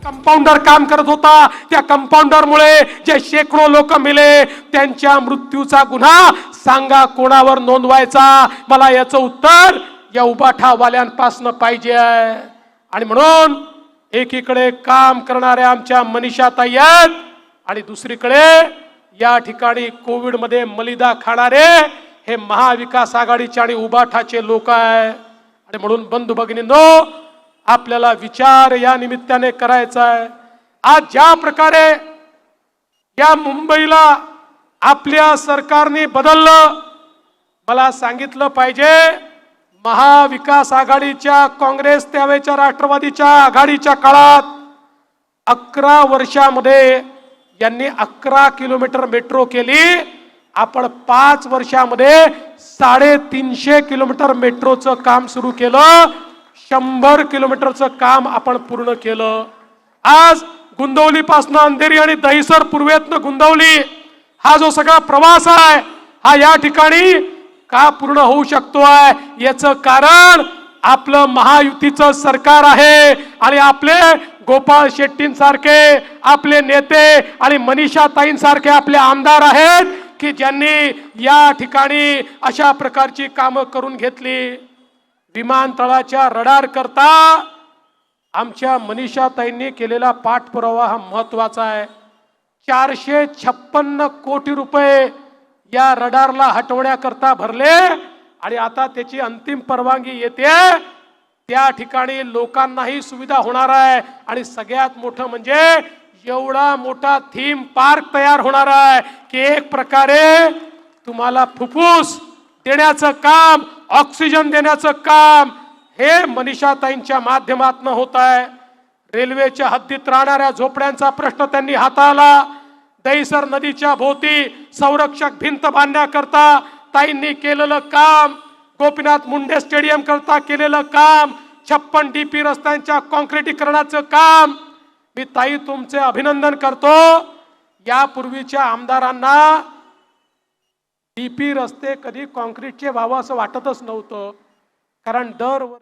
Compounder काम करत होता, त्या कंपाऊंडरमुळे जे शेकडो लोक मेले त्यांच्या मृत्यूचा गुन्हा सांगा कोणावर नोंदवायचा? मला याचं उत्तर या उबाठावाल्यांपासून पाहिजे आहे। आणि म्हणून एकीकडे काम करणाऱ्या आमच्या मनीषाताई आहेत आणि दुसरीकडे या ठिकाणी कोविड मध्ये मलिदा खाणारे हे महाविकास आघाडीचे आणि उबाठाचे लोक आहे। आणि म्हणून बंधू भगिनींनो, आपल्याला विचार या निमित्ताने करायचा आहे। आज ज्या प्रकारे या मुंबईला आपल्या सरकारने बदललं, मला सांगितलं पाहिजे महाविकास आघाडीच्या काँग्रेस त्यावेळच्या राष्ट्रवादीच्या आघाडीच्या काळात 11 वर्षामध्ये यांनी 11 किलोमीटर मेट्रो केली। आपण 5 वर्षामध्ये 350 किलोमीटर मेट्रोचं काम सुरू केलं, 100 किलोमीटरचं काम आपण पूर्ण केलं। आज गुंदवली पासून अंधेरी आणि दहिसर पूर्वेतनं गुंदवली हा जो सगळा प्रवास आहे हा या ठिकाणी का पूर्ण होऊ शकतो आहे? याचं कारण आपलं महायुतीचं सरकार आहे आणि आपले गोपाळ शेट्टींसारखे आपले नेते आणि मनीषाताईंसारखे आपले आमदार आहेत की ज्यांनी या ठिकाणी अशा प्रकारची कामं करून घेतली। विमानतळाच्या रडार करता आमच्या मनीषाताईंनी केलेला पाठपुरावा हा महत्त्वाचा आहे। 456 कोटी रुपये या रडारला हटवण्याकरता भरले आणि आता त्याची अंतिम परवानगी येते। त्या ठिकाणी लोकांनाही सुविधा होणार आहे आणि सगळ्यात मोठं म्हणजे एवढा मोठा थीम पार्क तयार होणार आहे की एक प्रकारे तुम्हाला फुफ्फुस देण्याचं काम, ऑक्सिजन देण्याचं काम हे मनीषाताईंच्या माध्यमातून होत आहे। रेल्वेच्या हद्दीत राहणाऱ्या झोपड्यांचा प्रश्न त्यांनी हाताळला। दहिसर नदीच्या भोवती संरक्षक भिंत बांधण्याकरता ताईंनी केलेलं काम, गोपीनाथ मुंडे स्टेडियम करता केलेलं काम, 56 डीपी रस्त्यांच्या कॉन्क्रिटीकरणाचं काम, मी ताई तुमचे अभिनंदन करतो। यापूर्वीच्या आमदारांना डीपी रस्ते कधी कॉन्क्रीटचे व्हावं असं वाटतच नव्हतं, कारण दर